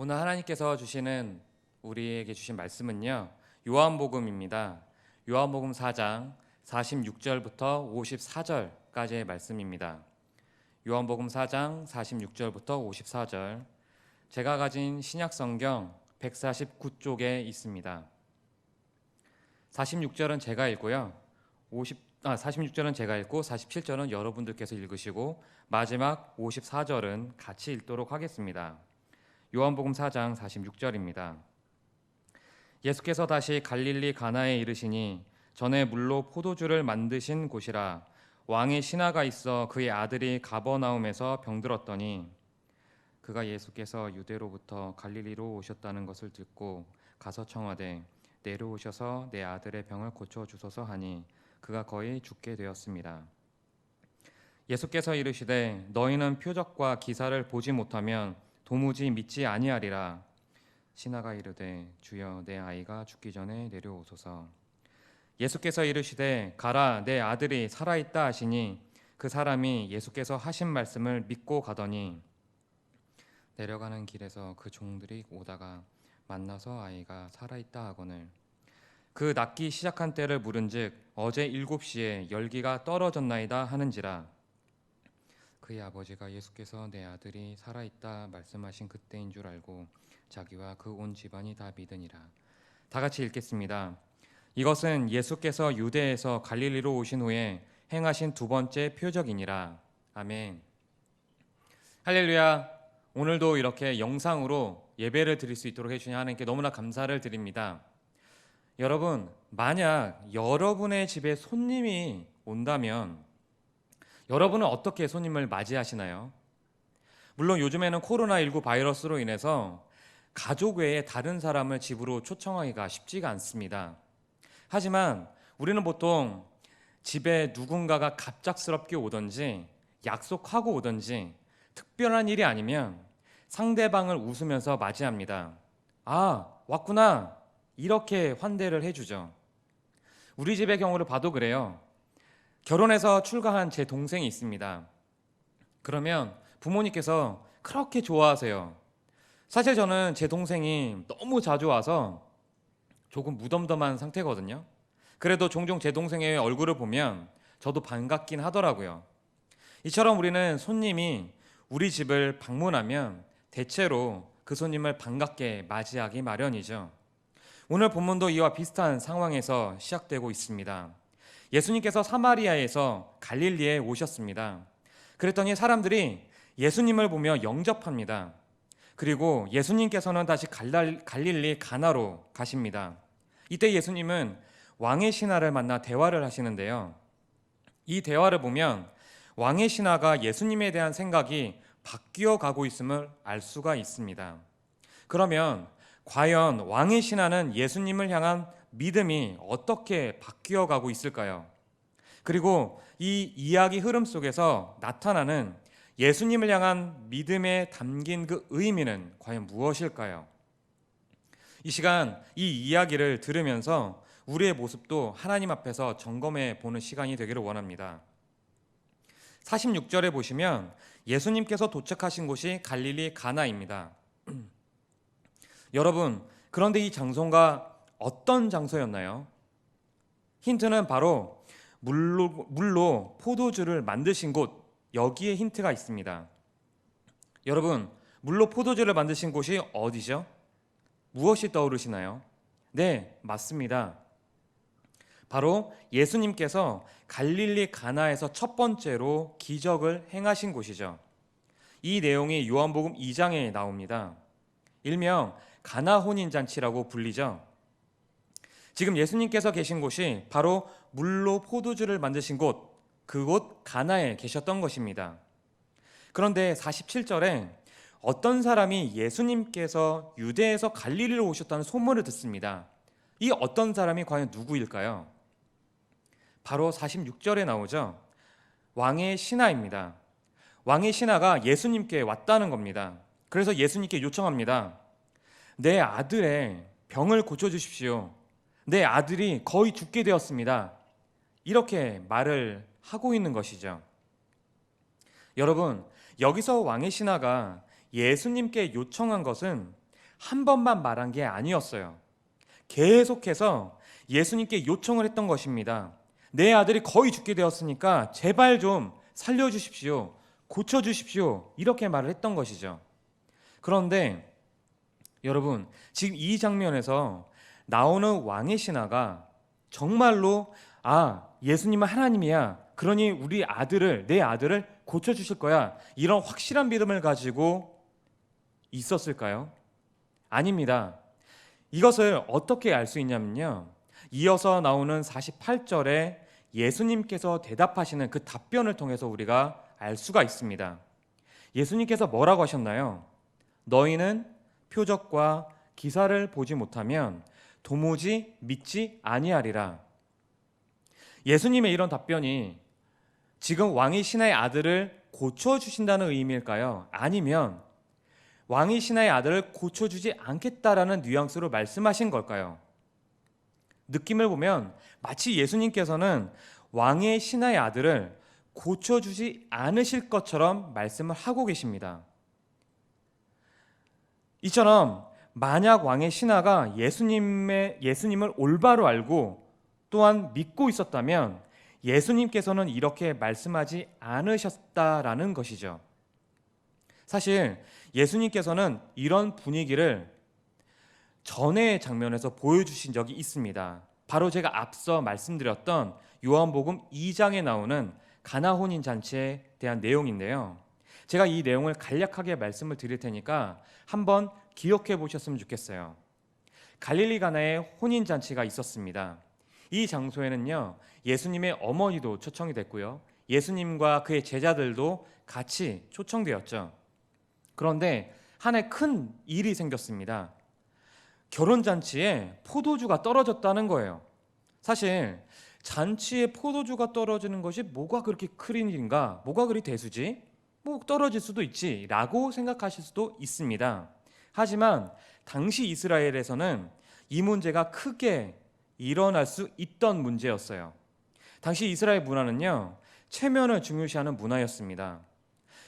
오늘 하나님께서 주시는 우리에게 주신 말씀은요, 요한복음입니다. 요한복음 4장 46절부터 54절까지의 말씀입니다. 요한복음 4장 46절부터 54절, 제가 가진 신약성경 149쪽에 있습니다. 46절은 제가 읽고요, 46절은 제가 읽고 47절은 여러분들께서 읽으시고 마지막 54절은 같이 읽도록 하겠습니다. 요한복음 4장 46절입니다. 예수께서 다시 갈릴리 가나에 이르시니 전에 물로 포도주를 만드신 곳이라. 왕의 신하가 있어 그의 아들이 가버나움에서 병들었더니 그가 예수께서 유대로부터 갈릴리로 오셨다는 것을 듣고 가서 청하되 내려오셔서 내 아들의 병을 고쳐 주소서 하니 그가 거의 죽게 되었습니다. 예수께서 이르시되 너희는 표적과 기사를 보지 못하면 도무지 믿지 아니하리라. 신하가 이르되 주여 내 아이가 죽기 전에 내려오소서. 예수께서 이르시되 가라 내 아들이 살아있다 하시니 그 사람이 예수께서 하신 말씀을 믿고 가더니 내려가는 길에서 그 종들이 오다가 만나서 아이가 살아있다 하거늘 그 낫기 시작한 때를 물은즉 어제 7시에 열기가 떨어졌나이다 하는지라. 그의 아버지가 예수께서 내 아들이 살아있다 말씀하신 그때인 줄 알고 자기와 그 온 집안이 다 믿으니라. 다 같이 읽겠습니다. 이것은 예수께서 유대에서 갈릴리로 오신 후에 행하신 두 번째 표적이니라. 아멘. 할렐루야. 오늘도 이렇게 영상으로 예배를 드릴 수 있도록 해주신 하나님께 너무나 감사를 드립니다. 여러분, 만약 여러분의 집에 손님이 온다면 여러분은 어떻게 손님을 맞이하시나요? 물론 요즘에는 코로나19 바이러스로 인해서 가족 외에 다른 사람을 집으로 초청하기가 쉽지가 않습니다. 하지만 우리는 보통 집에 누군가가 갑작스럽게 오든지 약속하고 오든지 특별한 일이 아니면 상대방을 웃으면서 맞이합니다. 아, 왔구나. 이렇게 환대를 해주죠. 우리 집의 경우를 봐도 그래요. 결혼해서 출가한 제 동생이 있습니다. 그러면 부모님께서 그렇게 좋아하세요. 사실 저는 제 동생이 너무 자주 와서 조금 무덤덤한 상태거든요. 그래도 종종 제 동생의 얼굴을 보면 저도 반갑긴 하더라고요. 이처럼 우리는 손님이 우리 집을 방문하면 대체로 그 손님을 반갑게 맞이하기 마련이죠. 오늘 본문도 이와 비슷한 상황에서 시작되고 있습니다. 예수님께서 사마리아에서 갈릴리에 오셨습니다. 그랬더니 사람들이 예수님을 보며 영접합니다. 그리고 예수님께서는 다시 갈릴리 가나로 가십니다. 이때 예수님은 왕의 신하를 만나 대화를 하시는데요. 이 대화를 보면 왕의 신하가 예수님에 대한 생각이 바뀌어 가고 있음을 알 수가 있습니다. 그러면 과연 왕의 신하는 예수님을 향한 믿음이 어떻게 바뀌어 가고 있을까요? 그리고 이 이야기 흐름 속에서 나타나는 예수님을 향한 믿음에 담긴 그 의미는 과연 무엇일까요? 이 시간 이 이야기를 들으면서 우리의 모습도 하나님 앞에서 점검해 보는 시간이 되기를 원합니다. 46절에 보시면 예수님께서 도착하신 곳이 갈릴리 가나입니다. 여러분, 그런데 이 장소가 어떤 장소였나요? 힌트는 바로 물로 포도주를 만드신 곳, 여기에 힌트가 있습니다. 여러분, 물로 포도주를 만드신 곳이 어디죠? 무엇이 떠오르시나요? 네, 맞습니다. 바로 예수님께서 갈릴리 가나에서 첫 번째로 기적을 행하신 곳이죠. 이 내용이 요한복음 2장에 나옵니다. 일명 가나 혼인잔치라고 불리죠. 지금 예수님께서 계신 곳이 바로 물로 포도주를 만드신 곳, 그곳 가나에 계셨던 것입니다. 그런데 47절에 어떤 사람이 예수님께서 유대에서 갈릴리로 오셨다는 소문을 듣습니다. 이 어떤 사람이 과연 누구일까요? 바로 46절에 나오죠. 왕의 신하입니다. 왕의 신하가 예수님께 왔다는 겁니다. 그래서 예수님께 요청합니다. 내 아들의 병을 고쳐주십시오. 내 아들이 거의 죽게 되었습니다. 이렇게 말을 하고 있는 것이죠. 여러분, 여기서 왕의 신하가 예수님께 요청한 것은 한 번만 말한 게 아니었어요. 계속해서 예수님께 요청을 했던 것입니다. 내 아들이 거의 죽게 되었으니까 제발 좀 살려주십시오. 고쳐주십시오. 이렇게 말을 했던 것이죠. 그런데 여러분, 지금 이 장면에서 나오는 왕의 신하가 정말로 예수님은 하나님이야. 그러니 내 아들을 고쳐주실 거야. 이런 확실한 믿음을 가지고 있었을까요? 아닙니다. 이것을 어떻게 알 수 있냐면요. 이어서 나오는 48절에 예수님께서 대답하시는 그 답변을 통해서 우리가 알 수가 있습니다. 예수님께서 뭐라고 하셨나요? 너희는 표적과 기사를 보지 못하면 도무지 믿지 아니하리라. 예수님의 이런 답변이 지금 왕이 신하의 아들을 고쳐주신다는 의미일까요? 아니면 왕이 신하의 아들을 고쳐주지 않겠다라는 뉘앙스로 말씀하신 걸까요? 느낌을 보면 마치 예수님께서는 왕의 신하의 아들을 고쳐주지 않으실 것처럼 말씀을 하고 계십니다. 이처럼 만약 왕의 신하가 예수님을 올바로 알고 또한 믿고 있었다면 예수님께서는 이렇게 말씀하지 않으셨다라는 것이죠. 사실 예수님께서는 이런 분위기를 전의 장면에서 보여주신 적이 있습니다. 바로 제가 앞서 말씀드렸던 요한복음 2장에 나오는 가나 혼인 잔치에 대한 내용인데요. 제가 이 내용을 간략하게 말씀을 드릴 테니까 한번 기억해 보셨으면 좋겠어요. 갈릴리 가나에 혼인 잔치가 있었습니다. 이 장소에는요, 예수님의 어머니도 초청이 됐고요. 예수님과 그의 제자들도 같이 초청되었죠. 그런데 한 해 큰 일이 생겼습니다. 결혼잔치에 포도주가 떨어졌다는 거예요. 사실 잔치에 포도주가 떨어지는 것이 뭐가 그렇게 큰 일인가? 뭐가 그리 대수지? 뭐 떨어질 수도 있지 라고 생각하실 수도 있습니다. 하지만 당시 이스라엘에서는 이 문제가 크게 일어날 수 있던 문제였어요. 당시 이스라엘 문화는요, 체면을 중요시하는 문화였습니다.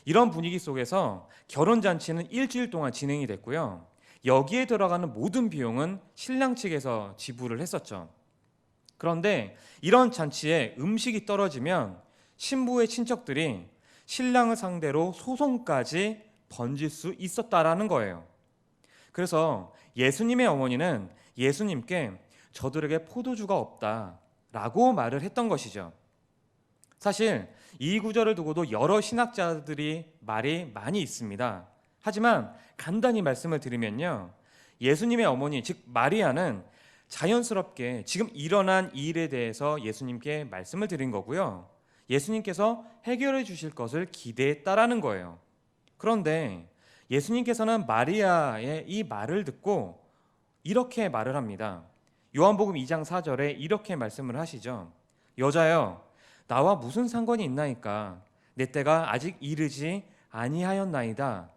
이런 분위기 속에서 결혼잔치는 일주일 동안 진행이 됐고요. 여기에 들어가는 모든 비용은 신랑 측에서 지불을 했었죠. 그런데 이런 잔치에 음식이 떨어지면 신부의 친척들이 신랑을 상대로 소송까지 번질 수 있었다라는 거예요. 그래서 예수님의 어머니는 예수님께 저들에게 포도주가 없다라고 말을 했던 것이죠. 사실 이 구절을 두고도 여러 신학자들이 말이 많이 있습니다. 하지만 간단히 말씀을 드리면요, 예수님의 어머니 즉 마리아는 자연스럽게 지금 일어난 이 일에 대해서 예수님께 말씀을 드린 거고요. 예수님께서 해결해 주실 것을 기대했다라는 거예요. 그런데 예수님께서는 마리아의 이 말을 듣고 이렇게 말을 합니다. 요한복음 2장 4절에 이렇게 말씀을 하시죠. 여자여, 나와 무슨 상관이 있나이까? 내 때가 아직 이르지 아니하였나이다.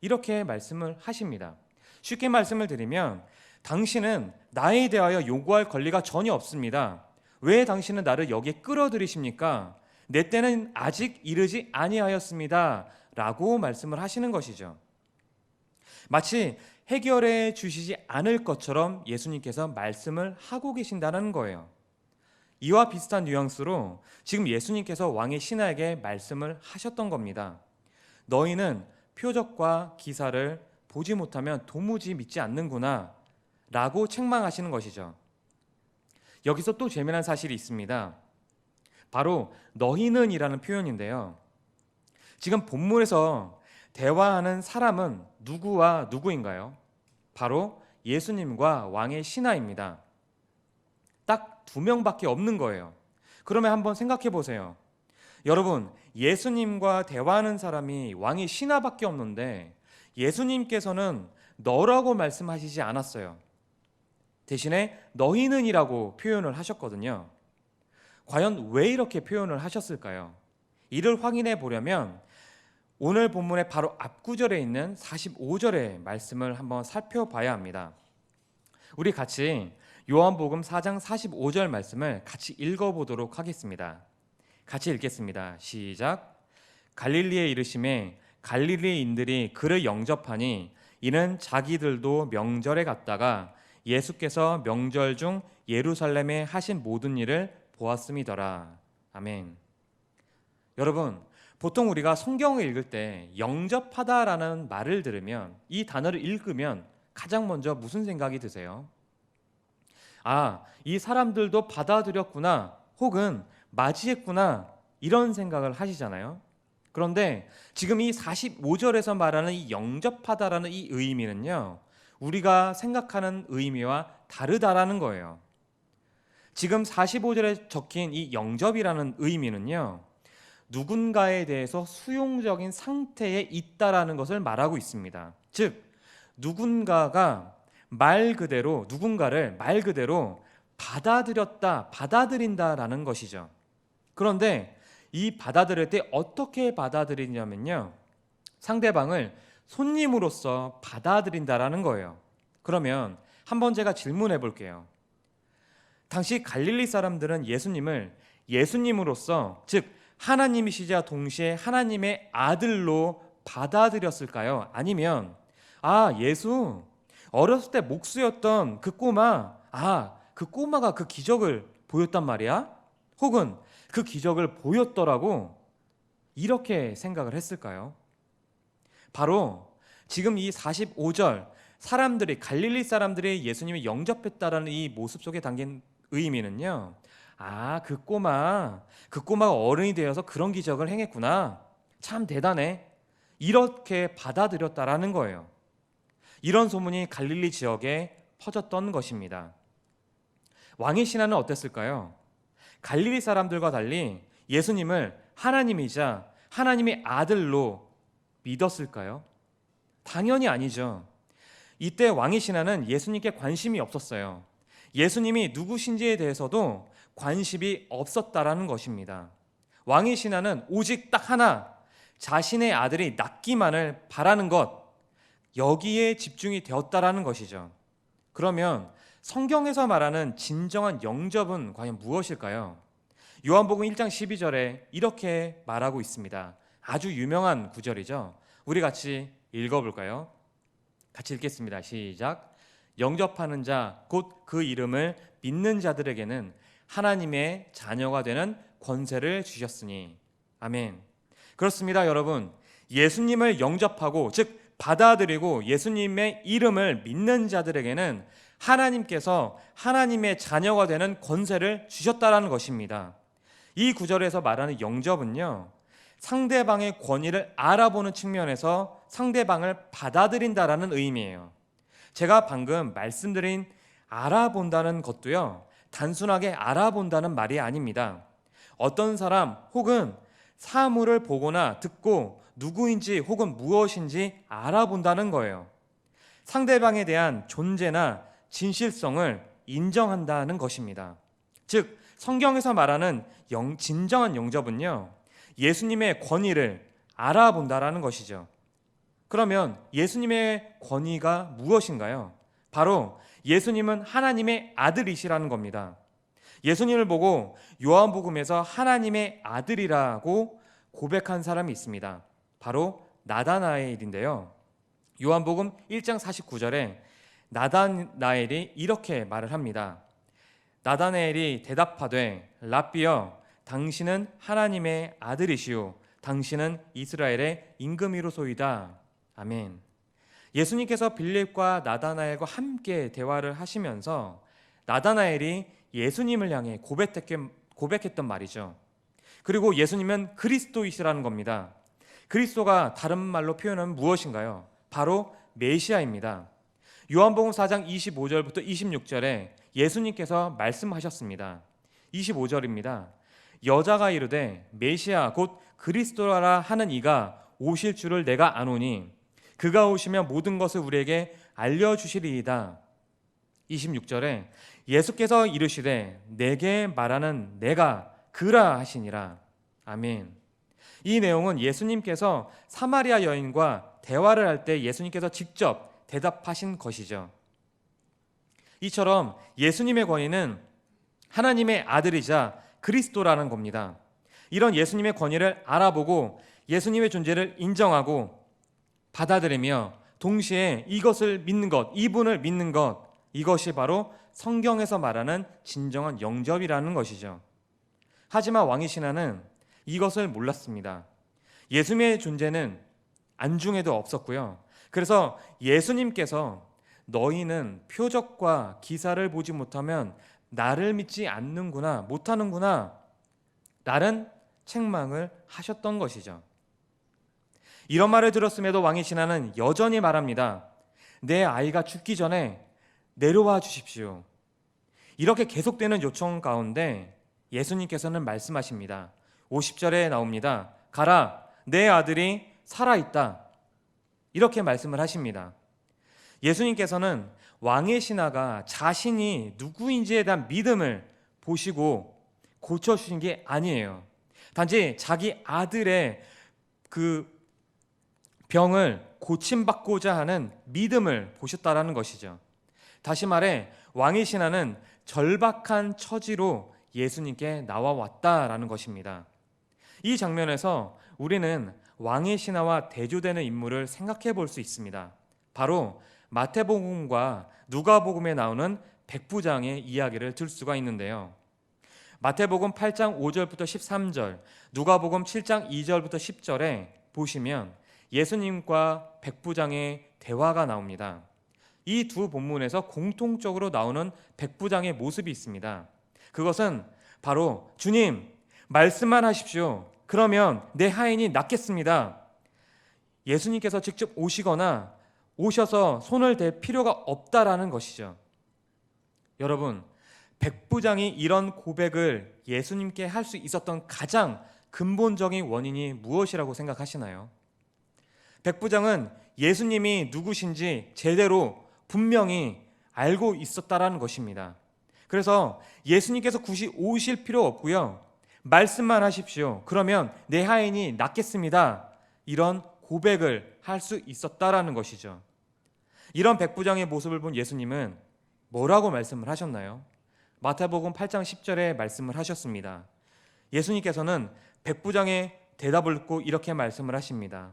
이렇게 말씀을 하십니다. 쉽게 말씀을 드리면 당신은 나에 대하여 요구할 권리가 전혀 없습니다. 왜 당신은 나를 여기에 끌어들이십니까? 내 때는 아직 이르지 아니하였습니다. 라고 말씀을 하시는 것이죠. 마치 해결해 주시지 않을 것처럼 예수님께서 말씀을 하고 계신다는 거예요. 이와 비슷한 뉘앙스로 지금 예수님께서 왕의 신하에게 말씀을 하셨던 겁니다. 너희는 표적과 기사를 보지 못하면 도무지 믿지 않는구나 라고 책망하시는 것이죠. 여기서 또 재미난 사실이 있습니다. 바로 너희는 이라는 표현인데요. 지금 본문에서 대화하는 사람은 누구와 누구인가요? 바로 예수님과 왕의 신하입니다. 딱 두 명밖에 없는 거예요. 그러면 한번 생각해 보세요. 여러분, 예수님과 대화하는 사람이 왕의 신하밖에 없는데 예수님께서는 너라고 말씀하시지 않았어요. 대신에 너희는이라고 표현을 하셨거든요. 과연 왜 이렇게 표현을 하셨을까요? 이를 확인해 보려면 오늘 본문의 바로 앞구절에 있는 45절의 말씀을 한번 살펴봐야 합니다. 우리 같이 요한복음 4장 45절 말씀을 같이 읽어보도록 하겠습니다. 같이 읽겠습니다. 시작. 갈릴리에 이르심에 갈릴리인들이 그를 영접하니 이는 자기들도 명절에 갔다가 예수께서 명절 중 예루살렘에 하신 모든 일을 보았음이더라. 아멘. 여러분, 보통 우리가 성경을 읽을 때 영접하다라는 말을 들으면, 이 단어를 읽으면 가장 먼저 무슨 생각이 드세요? 아, 이 사람들도 받아들였구나, 혹은 맞이했구나, 이런 생각을 하시잖아요. 그런데 지금 이 45절에서 말하는 이 영접하다라는 이 의미는요, 우리가 생각하는 의미와 다르다라는 거예요. 지금 45절에 적힌 이 영접이라는 의미는요, 누군가에 대해서 수용적인 상태에 있다라는 것을 말하고 있습니다. 즉, 누군가를 말 그대로 받아들였다, 받아들인다라는 것이죠. 그런데 이 받아들일 때 어떻게 받아들이냐면요, 상대방을 손님으로서 받아들인다라는 거예요. 그러면 한번 제가 질문해 볼게요. 당시 갈릴리 사람들은 예수님을 예수님으로서, 즉 하나님이시자 동시에 하나님의 아들로 받아들였을까요? 아니면 예수 어렸을 때 목수였던 그 꼬마가 그 기적을 보였단 말이야? 혹은 그 기적을 보였더라고, 이렇게 생각을 했을까요? 바로 지금 이 45절, 갈릴리 사람들이 예수님을 영접했다라는 이 모습 속에 담긴 의미는요, 그 꼬마가 어른이 되어서 그런 기적을 행했구나, 참 대단해, 이렇게 받아들였다라는 거예요. 이런 소문이 갈릴리 지역에 퍼졌던 것입니다. 왕의 신하는 어땠을까요? 갈릴리 사람들과 달리 예수님을 하나님이자 하나님의 아들로 믿었을까요? 당연히 아니죠. 이때 왕의 신하는 예수님께 관심이 없었어요. 예수님이 누구신지에 대해서도 관심이 없었다라는 것입니다. 왕의 신하는 오직 딱 하나, 자신의 아들이 낫기만을 바라는 것, 여기에 집중이 되었다라는 것이죠. 그러면 성경에서 말하는 진정한 영접은 과연 무엇일까요? 요한복음 1장 12절에 이렇게 말하고 있습니다. 아주 유명한 구절이죠. 우리 같이 읽어볼까요? 같이 읽겠습니다. 시작. 영접하는 자, 곧 그 이름을 믿는 자들에게는 하나님의 자녀가 되는 권세를 주셨으니. 아멘. 그렇습니다, 여러분. 예수님을 영접하고, 즉 받아들이고 예수님의 이름을 믿는 자들에게는 하나님께서 하나님의 자녀가 되는 권세를 주셨다라는 것입니다. 이 구절에서 말하는 영접은요, 상대방의 권위를 알아보는 측면에서 상대방을 받아들인다라는 의미예요. 제가 방금 말씀드린 알아본다는 것도요, 단순하게 알아본다는 말이 아닙니다. 어떤 사람 혹은 사물을 보거나 듣고 누구인지 혹은 무엇인지 알아본다는 거예요. 상대방에 대한 존재나 진실성을 인정한다는 것입니다. 즉 성경에서 말하는 진정한 영접은요, 예수님의 권위를 알아본다라는 것이죠. 그러면 예수님의 권위가 무엇인가요? 바로 예수님은 하나님의 아들이시라는 겁니다. 예수님을 보고 요한복음에서 하나님의 아들이라고 고백한 사람이 있습니다. 바로 나다나엘인데요. 요한복음 1장 49절에 나다나엘이 이렇게 말을 합니다. 나다나엘이 대답하되 랍비여, 당신은 하나님의 아들이시오, 당신은 이스라엘의 임금이로소이다. 아멘. 예수님께서 빌립과 나다나엘과 함께 대화를 하시면서 나다나엘이 예수님을 향해 고백했던 말이죠. 그리고 예수님은 그리스도이시라는 겁니다. 그리스도가 다른 말로 표현하면 무엇인가요? 바로 메시아입니다. 요한복음 4장 25절부터 26절에 예수님께서 말씀하셨습니다. 25절입니다. 여자가 이르되 메시아 곧 그리스도라 하는 이가 오실 줄을 내가 아노니 그가 오시면 모든 것을 우리에게 알려주시리이다. 26절에 예수께서 이르시되 내게 말하는 내가 그라 하시니라. 아멘. 이 내용은 예수님께서 사마리아 여인과 대화를 할 때 예수님께서 직접 대답하신 것이죠. 이처럼 예수님의 권위는 하나님의 아들이자 그리스도라는 겁니다. 이런 예수님의 권위를 알아보고 예수님의 존재를 인정하고 받아들이며 동시에 이것을 믿는 것, 이분을 믿는 것, 이것이 바로 성경에서 말하는 진정한 영접이라는 것이죠. 하지만 왕의 신하는 이것을 몰랐습니다. 예수님의 존재는 안중에도 없었고요. 그래서 예수님께서 너희는 표적과 기사를 보지 못하면 나를 믿지 않는구나, 못하는구나, 라는 책망을 하셨던 것이죠. 이런 말을 들었음에도 왕의 신하는 여전히 말합니다. 내 아이가 죽기 전에 내려와 주십시오. 이렇게 계속되는 요청 가운데 예수님께서는 말씀하십니다. 50절에 나옵니다. 가라, 내 아들이 살아있다. 이렇게 말씀을 하십니다. 예수님께서는 왕의 신하가 자신이 누구인지에 대한 믿음을 보시고 고쳐주신 게 아니에요. 단지 자기 아들의 그 병을 고침받고자 하는 믿음을 보셨다라는 것이죠. 다시 말해 왕의 신하는 절박한 처지로 예수님께 나와왔다라는 것입니다. 이 장면에서 우리는 왕의 신하와 대조되는 인물을 생각해 볼 수 있습니다. 바로 마태복음과 누가복음에 나오는 백부장의 이야기를 들 수가 있는데요. 마태복음 8장 5절부터 13절, 누가복음 7장 2절부터 10절에 보시면 예수님과 백부장의 대화가 나옵니다. 이 두 본문에서 공통적으로 나오는 백부장의 모습이 있습니다. 그것은 바로 주님, 말씀만 하십시오. 그러면 내 하인이 낫겠습니다. 예수님께서 직접 오셔서 손을 댈 필요가 없다라는 것이죠. 여러분, 백부장이 이런 고백을 예수님께 할 수 있었던 가장 근본적인 원인이 무엇이라고 생각하시나요? 백부장은 예수님이 누구신지 제대로 분명히 알고 있었다라는 것입니다. 그래서 예수님께서 굳이 오실 필요 없고요. 말씀만 하십시오. 그러면 내 하인이 낫겠습니다. 이런 고백을 할 수 있었다라는 것이죠. 이런 백부장의 모습을 본 예수님은 뭐라고 말씀을 하셨나요? 마태복음 8장 10절에 말씀을 하셨습니다. 예수님께서는 백부장의 대답을 듣고 이렇게 말씀을 하십니다.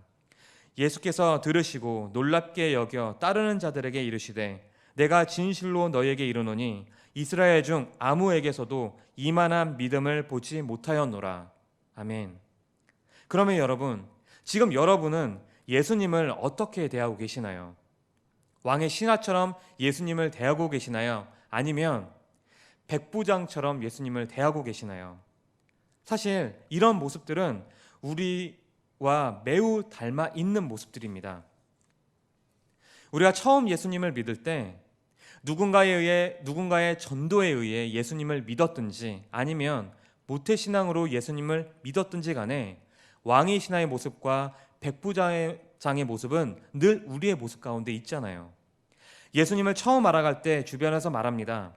예수께서 들으시고 놀랍게 여겨 따르는 자들에게 이르시되 내가 진실로 너희에게 이르노니 이스라엘 중 아무에게서도 이만한 믿음을 보지 못하였노라. 아멘. 그러면 여러분, 지금 여러분은 예수님을 어떻게 대하고 계시나요? 왕의 신하처럼 예수님을 대하고 계시나요? 아니면 백부장처럼 예수님을 대하고 계시나요? 사실 이런 모습들은 우리와 매우 닮아 있는 모습들입니다. 우리가 처음 예수님을 믿을 때 누군가의 전도에 의해 예수님을 믿었든지 아니면 모태신앙으로 예수님을 믿었든지 간에 왕의 신하의 모습과 백부장의 모습은 늘 우리의 모습 가운데 있잖아요. 예수님을 처음 알아갈 때 주변에서 말합니다.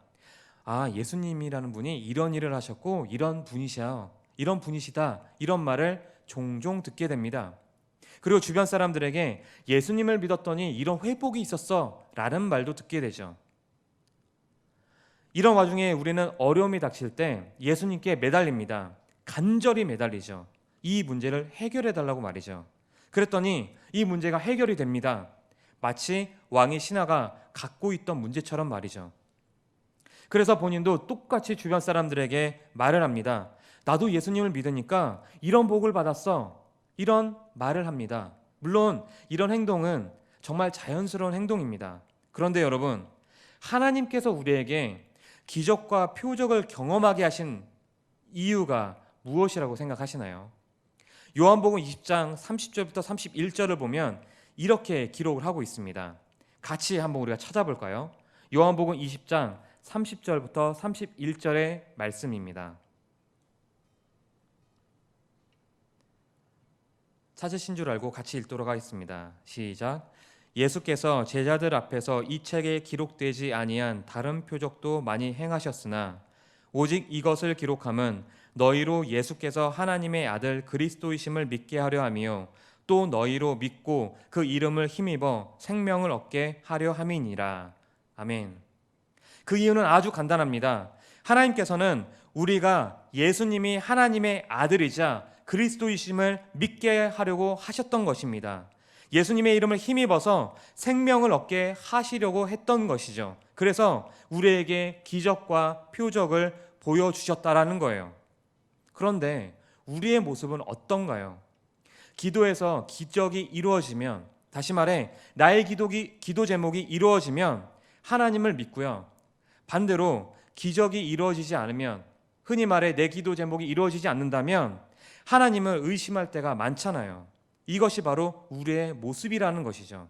아, 예수님이라는 분이 이런 일을 하셨고 이런 분이시다 이런 말을 종종 듣게 됩니다. 그리고 주변 사람들에게 예수님을 믿었더니 이런 회복이 있었어 라는 말도 듣게 되죠. 이런 와중에 우리는 어려움이 닥칠 때 예수님께 매달립니다. 간절히 매달리죠. 이 문제를 해결해 달라고 말이죠. 그랬더니 이 문제가 해결이 됩니다. 마치 왕의 신하가 갖고 있던 문제처럼 말이죠. 그래서 본인도 똑같이 주변 사람들에게 말을 합니다. 나도 예수님을 믿으니까 이런 복을 받았어. 이런 말을 합니다. 물론 이런 행동은 정말 자연스러운 행동입니다. 그런데 여러분, 하나님께서 우리에게 기적과 표적을 경험하게 하신 이유가 무엇이라고 생각하시나요? 요한복음 20장 30절부터 31절을 보면 이렇게 기록을 하고 있습니다. 같이 한번 우리가 찾아볼까요? 요한복음 20장 30절부터 31절의 말씀입니다. 찾으신 줄 알고 같이 읽도록 하겠습니다. 시작. 예수께서 제자들 앞에서 이 책에 기록되지 아니한 다른 표적도 많이 행하셨으나 오직 이것을 기록함은 너희로 예수께서 하나님의 아들 그리스도이심을 믿게 하려 함이요 또 너희로 믿고 그 이름을 힘입어 생명을 얻게 하려 함이니라. 아멘. 그 이유는 아주 간단합니다. 하나님께서는 우리가 예수님이 하나님의 아들이자 그리스도이심을 믿게 하려고 하셨던 것입니다. 예수님의 이름을 힘입어서 생명을 얻게 하시려고 했던 것이죠. 그래서 우리에게 기적과 표적을 보여주셨다라는 거예요. 그런데 우리의 모습은 어떤가요? 기도에서 기적이 이루어지면, 다시 말해 나의 기도 제목이 이루어지면 하나님을 믿고요. 반대로 기적이 이루어지지 않으면, 흔히 말해 내 기도 제목이 이루어지지 않는다면 하나님을 의심할 때가 많잖아요. 이것이 바로 우리의 모습이라는 것이죠.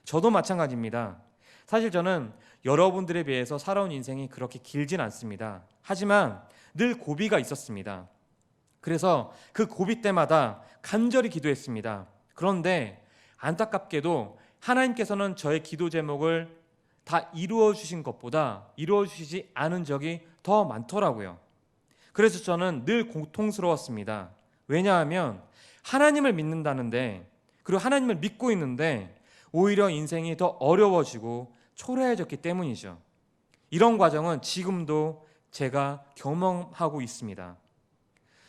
저도 마찬가지입니다. 사실 저는 여러분들에 비해서 살아온 인생이 그렇게 길진 않습니다. 하지만 늘 고비가 있었습니다. 그래서 그 고비 때마다 간절히 기도했습니다. 그런데 안타깝게도 하나님께서는 저의 기도 제목을 다 이루어 주신 것보다 이루어 주시지 않은 적이 더 많더라고요. 그래서 저는 늘 고통스러웠습니다. 왜냐하면 하나님을 믿는다는데, 그리고 하나님을 믿고 있는데 오히려 인생이 더 어려워지고 초라해졌기 때문이죠. 이런 과정은 지금도 제가 경험하고 있습니다.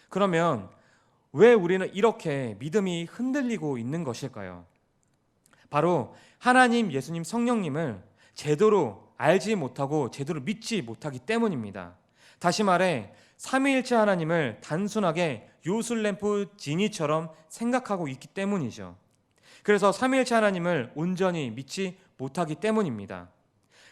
그러면 왜 우리는 이렇게 믿음이 흔들리고 있는 것일까요? 바로 하나님, 예수님, 성령님을 제대로 알지 못하고 제대로 믿지 못하기 때문입니다. 다시 말해 삼위일체 하나님을 단순하게 요술램프 지니처럼 생각하고 있기 때문이죠. 그래서 삼위일체 하나님을 온전히 믿지 못하기 때문입니다.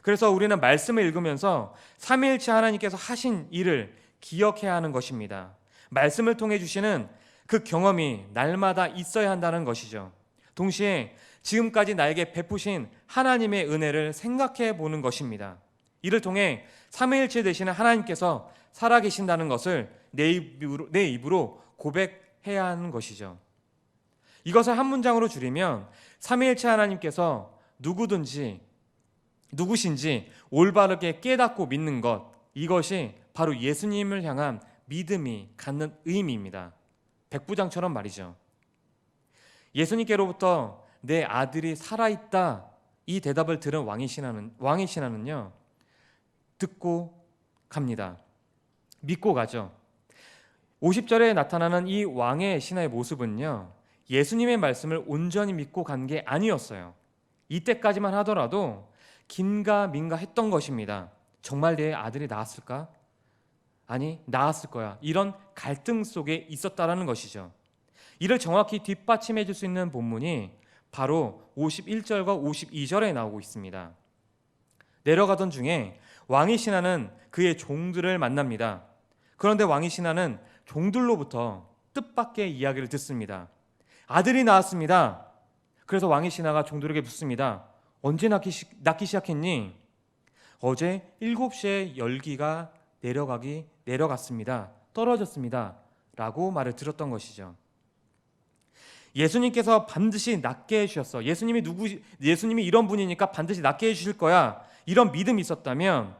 그래서 우리는 말씀을 읽으면서 삼위일체 하나님께서 하신 일을 기억해야 하는 것입니다. 말씀을 통해 주시는 그 경험이 날마다 있어야 한다는 것이죠. 동시에 지금까지 나에게 베푸신 하나님의 은혜를 생각해 보는 것입니다. 이를 통해 삼위일체 되시는 하나님께서 살아계신다는 것을 내 입으로 고백해야 하는 것이죠. 이것을 한 문장으로 줄이면 삼위일체 하나님께서 누구신지 올바르게 깨닫고 믿는 것, 이것이 바로 예수님을 향한 믿음이 갖는 의미입니다. 백부장처럼 말이죠. 예수님께로부터 내 아들이 살아있다, 이 대답을 들은 왕의 신하는요, 듣고 갑니다. 믿고 가죠. 50절에 나타나는 이 왕의 신하의 모습은요, 예수님의 말씀을 온전히 믿고 간 게 아니었어요. 이때까지만 하더라도 긴가민가 했던 것입니다. 정말 내 아들이 나았을까? 아니, 나았을 거야. 이런 갈등 속에 있었다라는 것이죠. 이를 정확히 뒷받침해 줄 수 있는 본문이 바로 51절과 52절에 나오고 있습니다. 내려가던 중에 왕의 신하는 그의 종들을 만납니다. 그런데 왕의 신하는 종들로부터 뜻밖의 이야기를 듣습니다. 아들이 나왔습니다. 그래서 왕의 신하가 종들에게 묻습니다. 언제 낳기 시작했니? 어제 7시에 열기가 내려갔습니다. 떨어졌습니다. 라고 말을 들었던 것이죠. 예수님께서 반드시 낫게 해주셨어. 예수님이 이런 분이니까 반드시 낫게 해주실 거야. 이런 믿음이 있었다면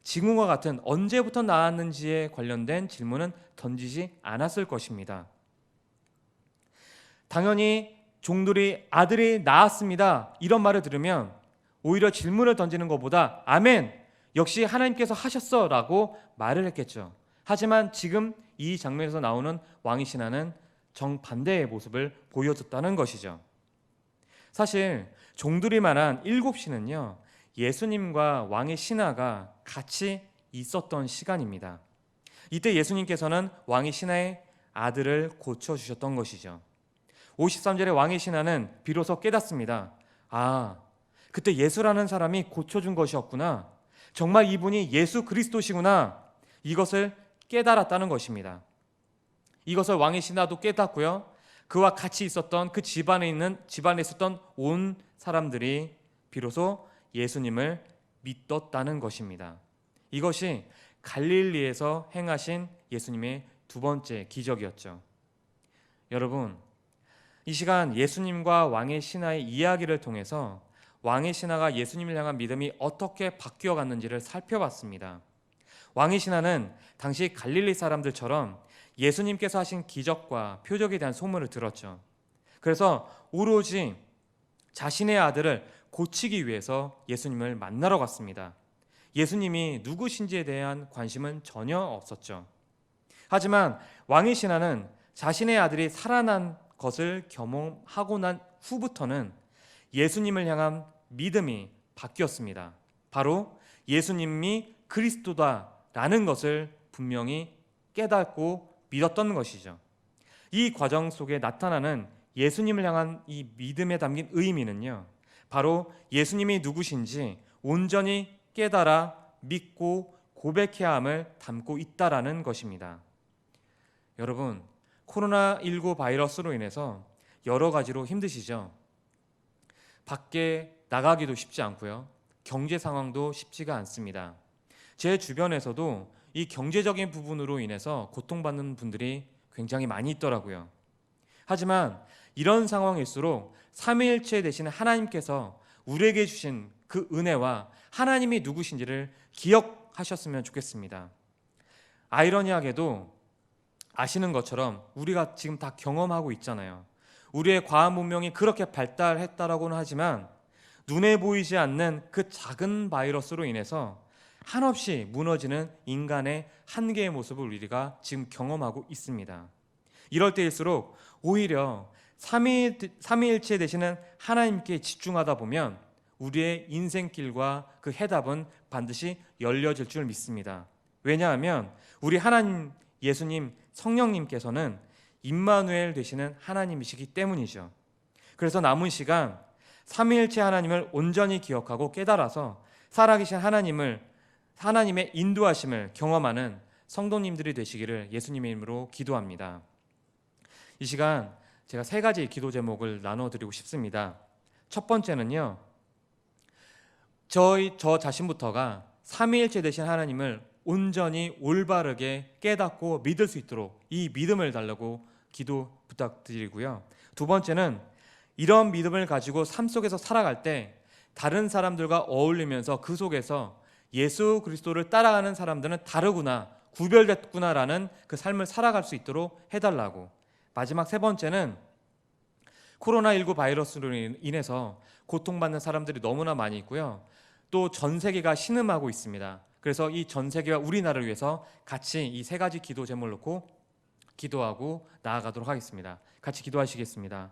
지금과 같은 언제부터 나았는지에 관련된 질문은 던지지 않았을 것입니다. 당연히 종들이 아들이 나았습니다, 이런 말을 들으면 오히려 질문을 던지는 것보다 아멘, 역시 하나님께서 하셨어 라고 말을 했겠죠. 하지만 지금 이 장면에서 나오는 왕의 신하는 정반대의 모습을 보여줬다는 것이죠. 사실 종들이 말한 7시는요, 예수님과 왕의 신하가 같이 있었던 시간입니다. 이때 예수님께서는 왕의 신하의 아들을 고쳐주셨던 것이죠. 53절에 왕의 신하는 비로소 깨닫습니다. 아, 그때 예수라는 사람이 고쳐준 것이었구나. 정말 이분이 예수 그리스도시구나. 이것을 깨달았다는 것입니다. 이것을 왕의 신하도 깨닫고요, 그와 같이 있었던 그 집안에 있었던 온 사람들이 비로소 예수님을 믿었다는 것입니다. 이것이 갈릴리에서 행하신 예수님의 두 번째 기적이었죠. 여러분, 이 시간 예수님과 왕의 신하의 이야기를 통해서 왕의 신하가 예수님을 향한 믿음이 어떻게 바뀌어갔는지를 살펴봤습니다. 왕의 신하는 당시 갈릴리 사람들처럼 예수님께서 하신 기적과 표적에 대한 소문을 들었죠. 그래서 오로지 자신의 아들을 고치기 위해서 예수님을 만나러 갔습니다. 예수님이 누구신지에 대한 관심은 전혀 없었죠. 하지만 왕의 신하는 자신의 아들이 살아난 것을 경험하고 난 후부터는 예수님을 향한 믿음이 바뀌었습니다. 바로 예수님이 그리스도다라는 것을 분명히 깨닫고 믿었던 것이죠. 이 과정 속에 나타나는 예수님을 향한 이 믿음에 담긴 의미는요, 바로 예수님이 누구신지 온전히 깨달아 믿고 고백해야 함을 담고 있다라는 것입니다. 여러분, 코로나19 바이러스로 인해서 여러 가지로 힘드시죠? 밖에 나가기도 쉽지 않고요. 경제 상황도 쉽지가 않습니다. 제 주변에서도 이 경제적인 부분으로 인해서 고통받는 분들이 굉장히 많이 있더라고요. 하지만 이런 상황일수록 삼위일체 되시는 하나님께서 우리에게 주신 그 은혜와 하나님이 누구신지를 기억하셨으면 좋겠습니다. 아이러니하게도 아시는 것처럼 우리가 지금 다 경험하고 있잖아요. 우리의 과학 문명이 그렇게 발달했다라고는 하지만 눈에 보이지 않는 그 작은 바이러스로 인해서 한없이 무너지는 인간의 한계의 모습을 우리가 지금 경험하고 있습니다. 이럴 때일수록 오히려 삼위일체 되시는 하나님께 집중하다 보면 우리의 인생길과 그 해답은 반드시 열려질 줄 믿습니다. 왜냐하면 우리 하나님, 예수님, 성령님께서는 임마누엘 되시는 하나님이시기 때문이죠. 그래서 남은 시간 삼위일체 하나님을 온전히 기억하고 깨달아서 살아계신 하나님의 인도하심을 경험하는 성도님들이 되시기를 예수님의 이름으로 기도합니다. 이 시간 제가 3가지 기도 제목을 나눠드리고 싶습니다. 첫 번째는요, 저 자신부터가 삼위일체 되신 하나님을 온전히 올바르게 깨닫고 믿을 수 있도록 이 믿음을 달라고 기도 부탁드리고요. 두 번째는 이런 믿음을 가지고 삶 속에서 살아갈 때 다른 사람들과 어울리면서 그 속에서 예수 그리스도를 따라가는 사람들은 다르구나, 구별됐구나라는 그 삶을 살아갈 수 있도록 해달라고. 마지막 3번째는 코로나19 바이러스로 인해서 고통받는 사람들이 너무나 많이 있고요. 또 전 세계가 신음하고 있습니다. 그래서 이 전 세계와 우리나라를 위해서 같이 이 3가지 기도 제목을 놓고 기도하고 나아가도록 하겠습니다. 같이 기도하시겠습니다.